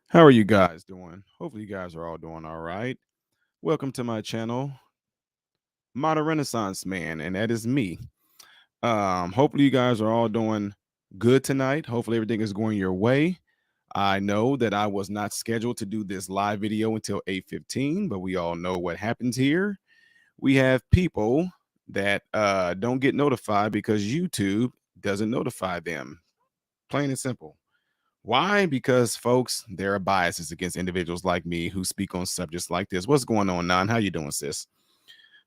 How are you guys doing? Hopefully, you guys are all doing all right. Welcome to my channel, Modern Renaissance Man, and that is me. Hopefully, you guys are all doing good tonight. Hopefully, everything is going your way. I know that I was not scheduled to do this live video until 8:15, but we all know what happens here. We have people that don't get notified because YouTube doesn't notify them. Plain and simple. Why? Because folks, there are biases against individuals like me who speak on subjects like this. What's going on, Nan? How you doing, sis?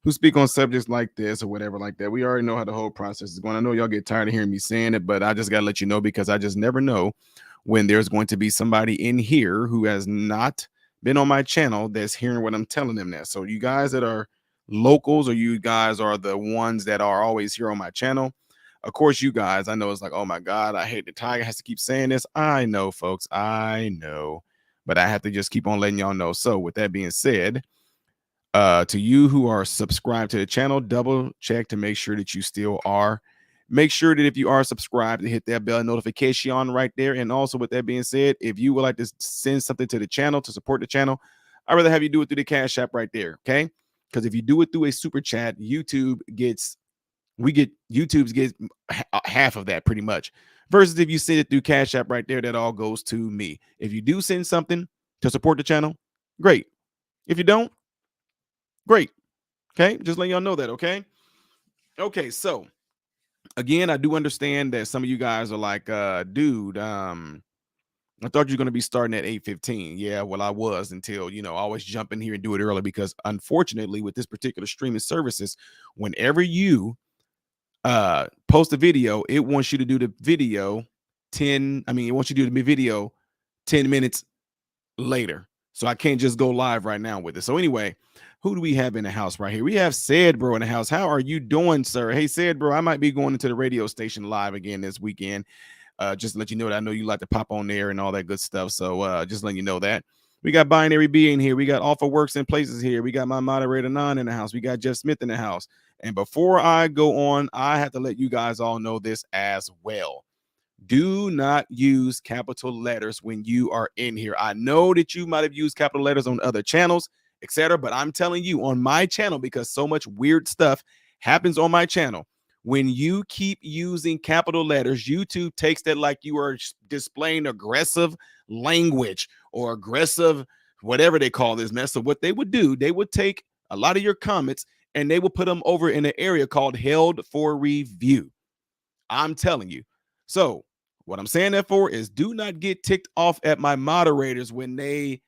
Who speak on subjects like this or whatever like that. We already know how the whole process is going. I know y'all get tired of hearing me saying it, but I just gotta let you know because I just never know when there's going to be somebody in here who has not been on my channel that's hearing what I'm telling them that. So you guys that are locals or you guys are the ones that are always here on my channel, of course, you guys, I know it's like, oh my God, I hate the Tiger has to keep saying this. I know, folks, I know, but I have to just keep on letting y'all know. So, with that being said, to you who are subscribed to the channel, double check to make sure that you still are. Make sure that if you are subscribed, to hit that bell notification right there. And also, with that being said, if you would like to send something to the channel to support the channel, I'd rather have you do it through the Cash App right there. Okay. Because if you do it through a super chat, YouTube's gets half of that pretty much. Versus if you send it through Cash App right there, that all goes to me. If you do send something to support the channel, great. If you don't, great. Okay, just letting y'all know that. Okay. So again, I do understand that some of you guys are like, dude, I thought you were going to be starting at 8:15. Yeah, well, I was until, I always jump in here and do it early because unfortunately, with this particular streaming services, whenever you post a video, it wants you to do the video it wants you to do the video 10 minutes later. So I can't just go live right now with it. So anyway, who do we have in the house right here? We have Said Bro in the house. How are you doing, sir? Hey, Said Bro, I might be going into the radio station live again this weekend. Just to let you know that I know you like to pop on there and all that good stuff. So just letting you know that. We got Binary B in here. We got Offer Works in Places here. We got my moderator Non in the house. We got Jeff Smith in the house. And before I go on, I have to let you guys all know this as well. Do not use capital letters when you are in here. I know that you might have used capital letters on other channels, etc., but I'm telling you on my channel, because so much weird stuff happens on my channel. When you keep using capital letters, YouTube takes that like you are displaying aggressive language or aggressive, whatever they call this mess. So what they would do, they would take a lot of your comments and they will put them over in an area called held for review. I'm telling you. So what I'm saying that for is do not get ticked off at my moderators when they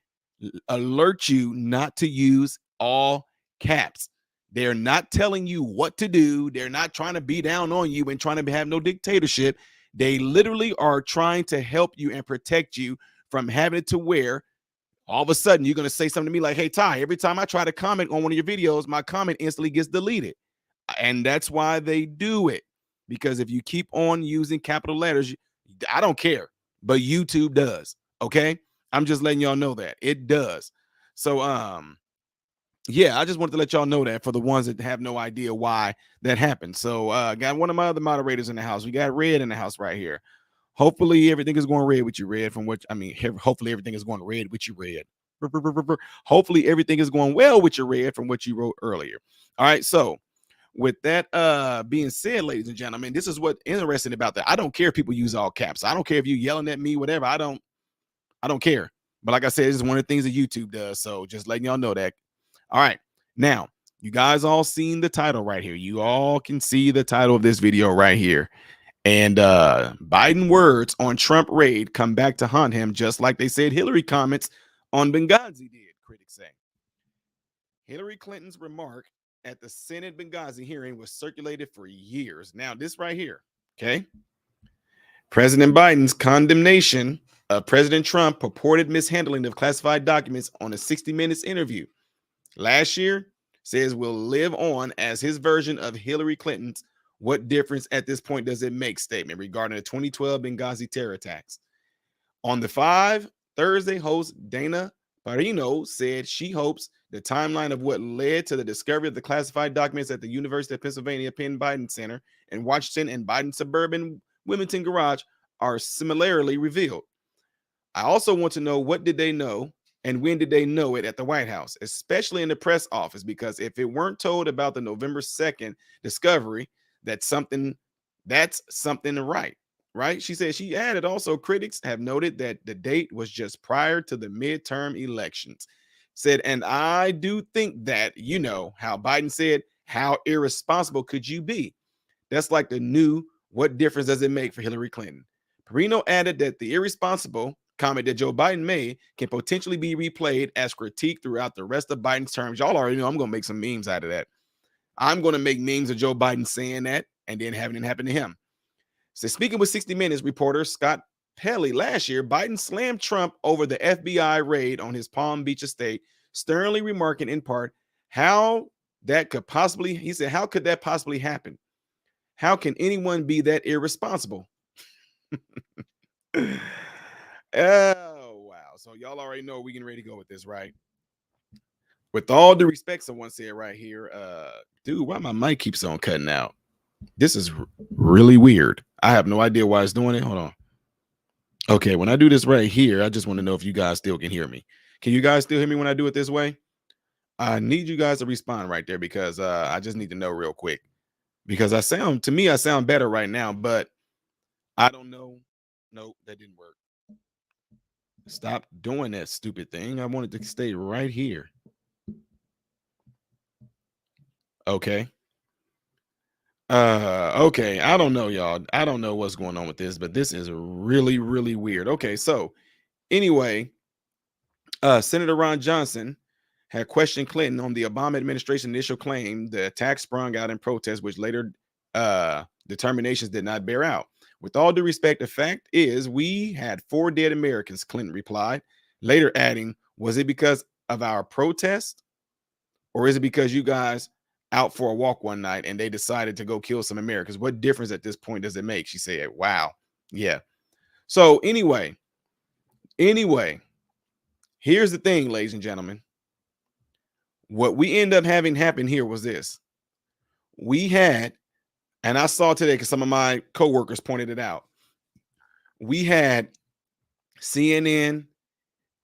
alert you not to use all caps. They're not telling you what to do. They're not trying to be down on you and trying to have no dictatorship. They literally are trying to help you and protect you from having it to where all of a sudden you're going to say something to me like, hey, Ty, every time I try to comment on one of your videos, my comment instantly gets deleted. And that's why they do it. Because if you keep on using capital letters, I don't care, but YouTube does. Okay. I'm just letting y'all know that it does. So, yeah, I just wanted to let y'all know that for the ones that have no idea why that happened. So, got one of my other moderators in the house. We got Red in the house right here. Hopefully everything is going red with you, Red. Hopefully everything is going red with you, Red. Hopefully everything is going well with your Red from what you wrote earlier. All right, so with that being said, ladies and gentlemen, this is what interesting about that. I don't care if people use all caps. I don't care if you yelling at me, whatever. I don't care. But like I said, this is one of the things that YouTube does. So just letting y'all know that. All right. Now, you guys all seen the title right here. You all can see the title of this video right here. And Biden words on Trump raid come back to haunt him, just like they said Hillary comments on Benghazi did, critics say. Hillary Clinton's remark at the Senate Benghazi hearing was circulated for years. Now, this right here, okay? President Biden's condemnation of President Trump purported mishandling of classified documents on a 60 Minutes interview last year says will live on as his version of Hillary Clinton's "What difference at this point does it make?" statement regarding the 2012 Benghazi terror attacks. On the 5 Thursday, host Dana Perino said she hopes the timeline of what led to the discovery of the classified documents at the University of Pennsylvania Penn Biden Center in Washington and Biden's suburban Wilmington garage are similarly revealed. I also want to know, what did they know and when did they know it at the White House, especially in the press office? Because if it weren't told about the November 2nd discovery, that's something right, right? She said, she added, also, critics have noted that the date was just prior to the midterm elections. Said, and I do think that, how Biden said, how irresponsible could you be? That's like the new, what difference does it make for Hillary Clinton? Perino added that the irresponsible comment that Joe Biden made can potentially be replayed as critique throughout the rest of Biden's terms. Y'all already know I'm going to make some memes out of that. I'm going to make memes of Joe Biden saying that and then having it happen to him. So, speaking with 60 Minutes reporter Scott Pelley last year, Biden slammed Trump over the FBI raid on his Palm Beach estate, sternly remarking in part how that could possibly, he said, how could that possibly happen? How can anyone be that irresponsible? Oh, wow. So y'all already know we're getting ready to go with this, right? With all due respect, someone said right here, dude, why my mic keeps on cutting out? This is really weird. I have no idea why it's doing it. Hold on. Okay, when I do this right here, I just want to know if you guys still can hear me. Can you guys still hear me when I do it this way? I need you guys to respond right there, because I just need to know real quick. Because I sound better right now, but I don't know. Nope, that didn't work. Stop doing that stupid thing. I wanted to stay right here. Okay. Okay. I don't know, y'all. I don't know what's going on with this, but this is really, really weird. Okay, so anyway, Senator Ron Johnson had questioned Clinton on the Obama administration initial claim the attack sprung out in protest, which later determinations did not bear out. With all due respect, the fact is we had 4 dead Americans, Clinton replied, later adding, was it because of our protest, or is it because you guys out for a walk one night and they decided to go kill some Americans? What difference at this point does it make? She said, wow. Yeah. So anyway, here's the thing, ladies and gentlemen. What we end up having happen here was this. We had, and I saw today because some of my coworkers pointed it out, we had CNN,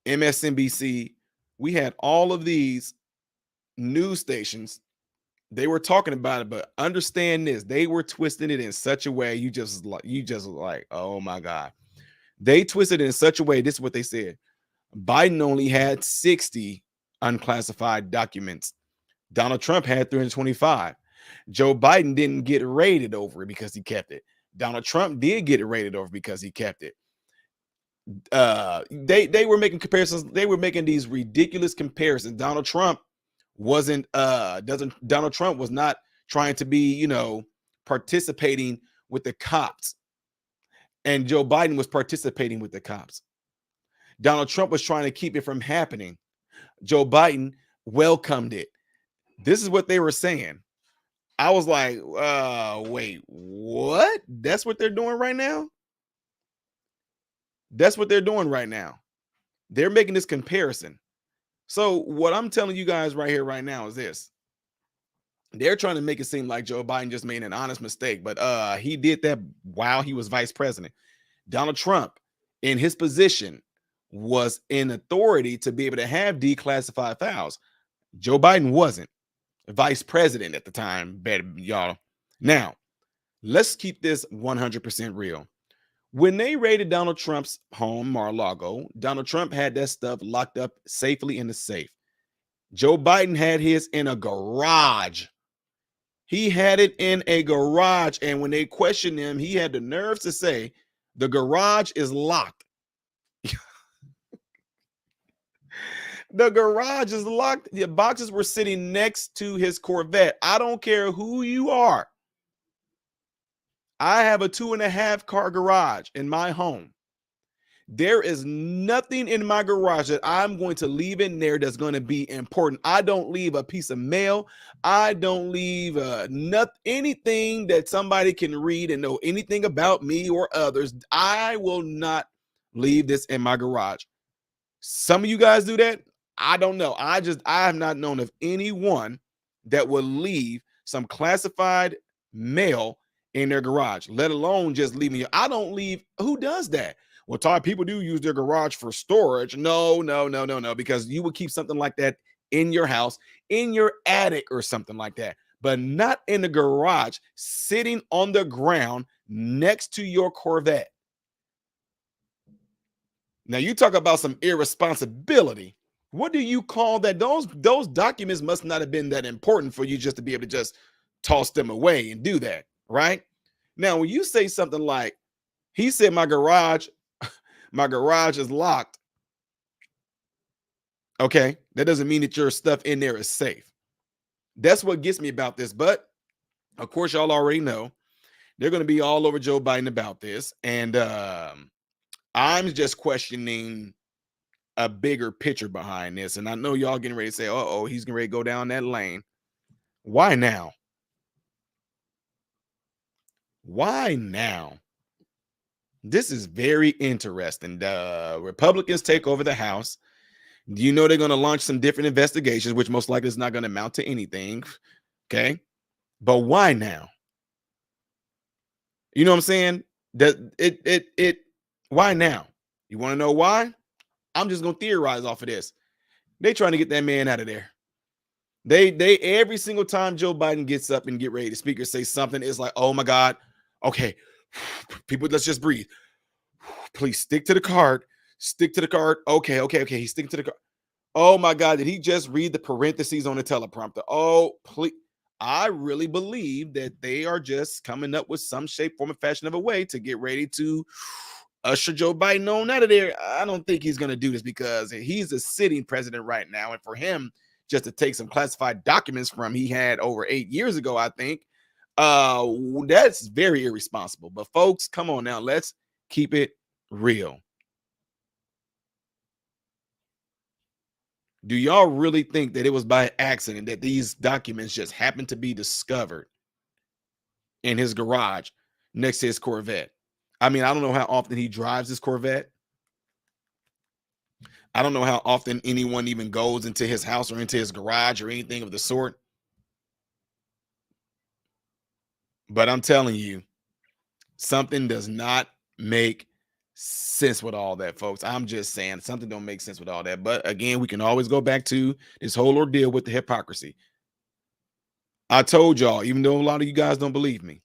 MSNBC, we had all of these news stations. They were talking about it, but understand this, they were twisting it in such a way you just like, oh my God. They twisted it in such a way. This is what they said. Biden only had 60 unclassified documents. Donald Trump had 325. Joe Biden didn't get raided over it because he kept it. Donald Trump did get it raided over because he kept it. They were making comparisons. They were making these ridiculous comparisons. Donald Trump was not trying to be, participating with the cops. And Joe Biden was participating with the cops. Donald Trump was trying to keep it from happening. Joe Biden welcomed it. This is what they were saying. I was like, wait, what? That's what they're doing right now? That's what they're doing right now. They're making this comparison. So what I'm telling you guys right here, right now is this. They're trying to make it seem like Joe Biden just made an honest mistake, but he did that while he was vice president. Donald Trump, in his position, was in authority to be able to have declassified files. Joe Biden wasn't vice president at the time, y'all. Now, let's keep this 100% real. When they raided Donald Trump's home, Mar-a-Lago, Donald Trump had that stuff locked up safely in the safe. Joe Biden had his in a garage. He had it in a garage. And when they questioned him, he had the nerves to say, the garage is locked. The garage is locked. The boxes were sitting next to his Corvette. I don't care who you are. I have a 2.5 car garage in my home. There is nothing in my garage that I'm going to leave in there that's going to be important. I don't leave a piece of mail. I don't leave anything that somebody can read and know anything about me or others. I will not leave this in my garage. Some of you guys do that. I don't know. I have not known of anyone that will leave some classified mail in their garage, let alone just leaving it. I don't leave. Who does that? Well, Todd, people do use their garage for storage. No, no, no, no, no, because you would keep something like that in your house, in your attic or something like that, but not in the garage, sitting on the ground next to your Corvette. Now you talk about some irresponsibility. What do you call that? Those documents must not have been that important for you just to be able to just toss them away and do that, right? Now, when you say something like, he said my garage is locked. Okay, that doesn't mean that your stuff in there is safe. That's what gets me about this. But of course, y'all already know they're going to be all over Joe Biden about this, and I'm just questioning a bigger picture behind this. And I know y'all getting ready to say, "Oh, he's getting ready to go down that lane." Why now? Why now? This is very interesting. The Republicans take over the House. You know they're going to launch some different investigations, which most likely is not going to amount to anything. Okay. But why now? You know what I'm saying? Why now? You want to know why? I'm just gonna theorize off of this. They trying to get that man out of there. They every single time Joe Biden gets up and get ready to speak or say something, it's like, oh my God, okay, people, let's just breathe. Please stick to the card. Stick to the card. Okay, okay, okay. He's sticking to the card. Oh my God, did he just read the parentheses on the teleprompter? Oh, please. I really believe that they are just coming up with some shape, form, and fashion of a way to get ready to usher Joe Biden on out of there. I don't think he's going to do this because he's a sitting president right now. And for him just to take some classified documents from he had over 8 years ago, I think, that's very irresponsible. But folks, come on now. Let's keep it real. Do y'all really think that it was by accident that these documents just happened to be discovered in his garage next to his Corvette? I mean, I don't know how often he drives his Corvette. I don't know how often anyone even goes into his house or into his garage or anything of the sort. But I'm telling you, something does not make sense with all that, folks. I'm just saying something don't make sense with all that. But again, we can always go back to this whole ordeal with the hypocrisy. I told y'all, even though a lot of you guys don't believe me,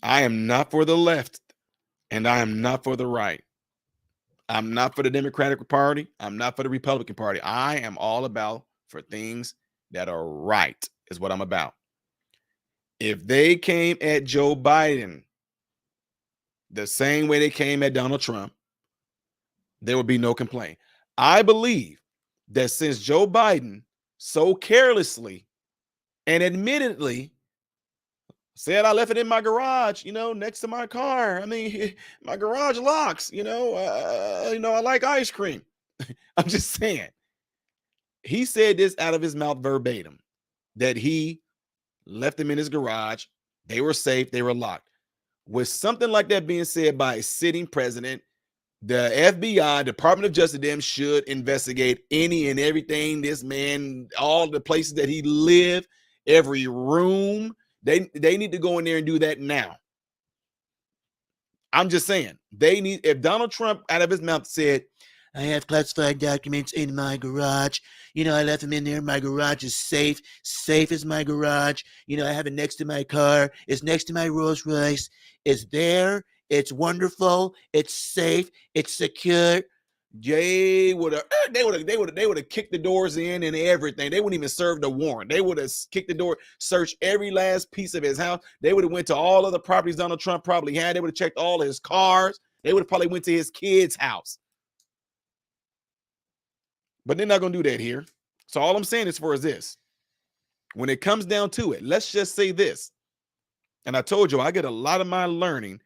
I am not for the left and I am not for the right. I'm not for the Democratic Party. I'm not for the Republican Party. I am all about for things that are right, is what I'm about. If they came at Joe Biden the same way they came at Donald Trump, there would be no complaint. I believe that since Joe Biden so carelessly and admittedly said I left it in my garage, next to my car. I mean, my garage locks, I like ice cream. I'm just saying. He said this out of his mouth verbatim that he left them in his garage. They were safe. They were locked. With something like that being said by a sitting president, the FBI, Department of Justice, them should investigate any and everything this man, all the places that he lived, every room. They need to go in there and do that now. I'm just saying, if Donald Trump out of his mouth said, I have classified documents in my garage. I left them in there. My garage is safe. Safe as my garage. I have it next to my car. It's next to my Rolls Royce. It's there. It's wonderful. It's safe. It's secure. They would have kicked the doors in and everything. They wouldn't even serve the warrant. They would have kicked the door, searched every last piece of his house. They would have went to all of the properties Donald Trump probably had. They would have checked all his cars. They would have probably went to his kid's house. But they're not going to do that here. So all I'm saying is this. When it comes down to it, let's just say this. And I told you, I get a lot of my learning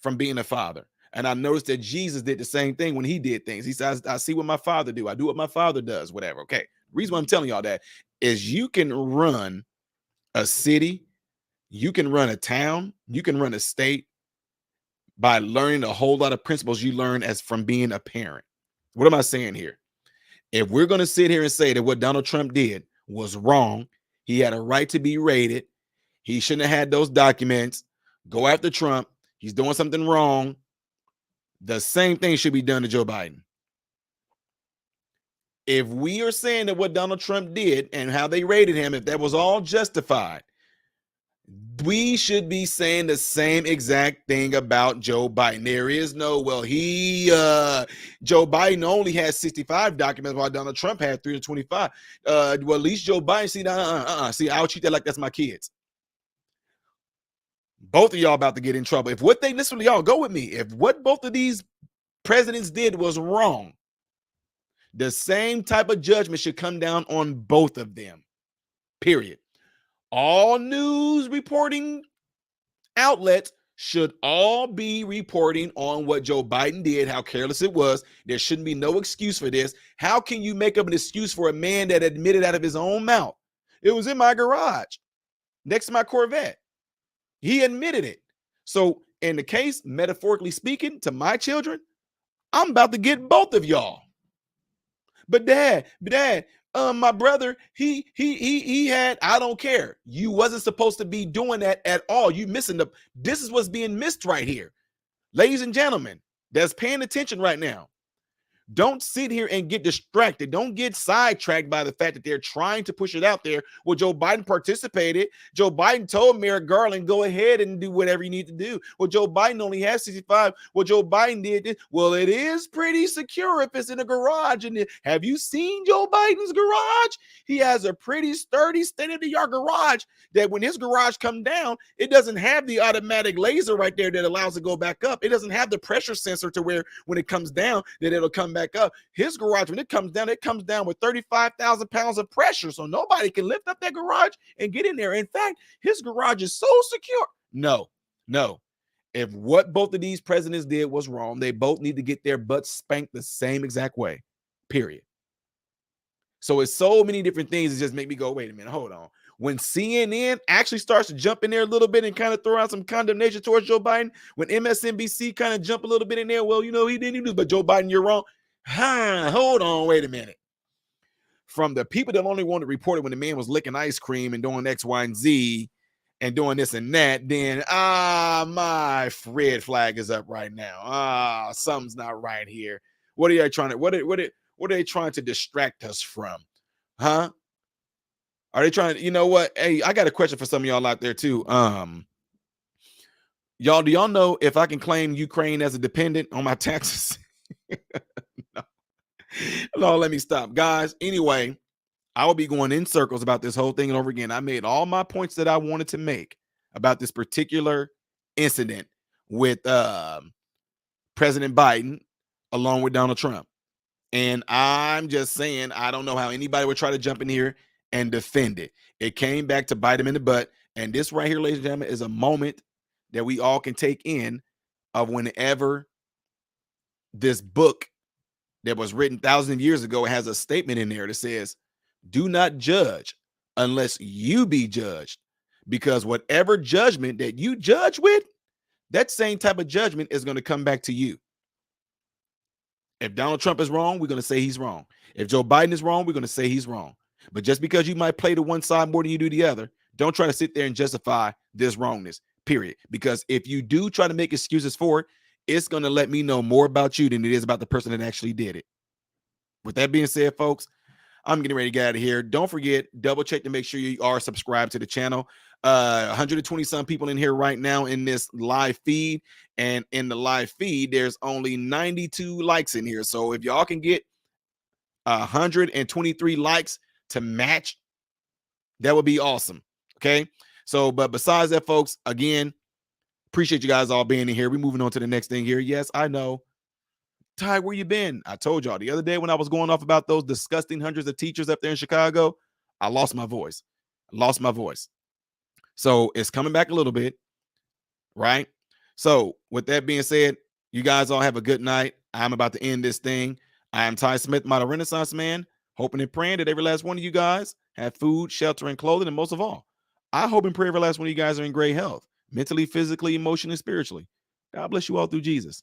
from being a father. And I noticed that Jesus did the same thing when he did things. He says, I see what my father do. I do what my father does, whatever. Okay. The reason why I'm telling y'all that is you can run a city, you can run a town, you can run a state by learning a whole lot of principles you learn as from being a parent. What am I saying here? If we're going to sit here and say that what Donald Trump did was wrong, he had a right to be raided. He shouldn't have had those documents. Go after Trump. He's doing something wrong. The same thing should be done to Joe Biden. If we are saying that what Donald Trump did and how they rated him, if that was all justified, we should be saying the same exact thing about Joe Biden. There is no, well, Joe Biden only has 65 documents while Donald Trump had 325. Well, at least Joe Biden, see, I'll treat that like that's my kids. Both of y'all about to get in trouble. If what they, listen to y'all, go with me. If what both of these presidents did was wrong, the same type of judgment should come down on both of them, period. All news reporting outlets should all be reporting on what Joe Biden did, how careless it was. There shouldn't be no excuse for this. How can you make up an excuse for a man that admitted out of his own mouth, it was in my garage next to my Corvette? He admitted it. So in the case, metaphorically speaking, to my children, I'm about to get both of y'all. But dad, my brother, he had, I don't care. You wasn't supposed to be doing that at all. You missing this is what's being missed right here. Ladies and gentlemen, that's paying attention right now. Don't sit here and get distracted. Don't get sidetracked by the fact that they're trying to push it out there. Well, Joe Biden participated. Joe Biden told Merrick Garland, go ahead and do whatever you need to do. Well, Joe Biden only has 65. Well, Joe Biden did this. Well, it is pretty secure if it's in a garage. And have you seen Joe Biden's garage? He has a pretty sturdy state-of-the-art garage that when his garage come down, it doesn't have the automatic laser right there that allows it to go back up. It doesn't have the pressure sensor to where when it comes down that it'll come back up. His garage, when it comes down with 35,000 pounds of pressure. So nobody can lift up that garage and get in there. In fact, his garage is so secure. No. If what both of these presidents did was wrong, they both need to get their butts spanked the same exact way, period. So it's so many different things that just make me go, wait a minute, hold on. When CNN actually starts to jump in there a little bit and kind of throw out some condemnation towards Joe Biden, when MSNBC kind of jump a little bit in there, well, he didn't do, but Joe Biden, you're wrong. Hold on, wait a minute. From the people that only wanted to report it when the man was licking ice cream and doing X, Y, and Z and doing this and that, then my red flag is up right now. Something's not right here. What are you trying to? What are they trying to distract us from? Huh? Are they trying to? You know what? Hey, I got a question for some of y'all out there too. Y'all, do y'all know if I can claim Ukraine as a dependent on my taxes? No, let me stop, guys. Anyway, I will be going in circles about this whole thing over again. I made all my points that I wanted to make about this particular incident with President Biden along with Donald Trump. And I'm just saying, I don't know how anybody would try to jump in here and defend it. It came back to bite him in the butt. And this right here, ladies and gentlemen, is a moment that we all can take in of whenever this book that was written thousands of years ago has a statement in there that says, do not judge unless you be judged, because whatever judgment that you judge with, that same type of judgment is going to come back to you. If Donald Trump is wrong, we're going to say he's wrong. If Joe Biden is wrong, we're going to say he's wrong. But just because you might play to one side more than you do the other, don't try to sit there and justify this wrongness, period. Because if you do try to make excuses for it, it's going to let me know more about you than it is about the person that actually did it. With that being said, folks, I'm getting ready to get out of here. Don't forget, double check to make sure you are subscribed to the channel. 120 some people in here right now in this live feed. And in the live feed, there's only 92 likes in here. So if y'all can get 123 likes to match, that would be awesome. Okay. So, but besides that, folks, again, appreciate you guys all being in here. We're moving on to the next thing here. Yes, I know. Ty, where you been? I told y'all the other day when I was going off about those disgusting hundreds of teachers up there in Chicago, I lost my voice. So it's coming back a little bit, right? So with that being said, you guys all have a good night. I'm about to end this thing. I am Ty Smith, Model Renaissance Man, hoping and praying that every last one of you guys have food, shelter, and clothing. And most of all, I hope and pray every last one of you guys are in great health, mentally, physically, emotionally, spiritually. God bless you all through Jesus.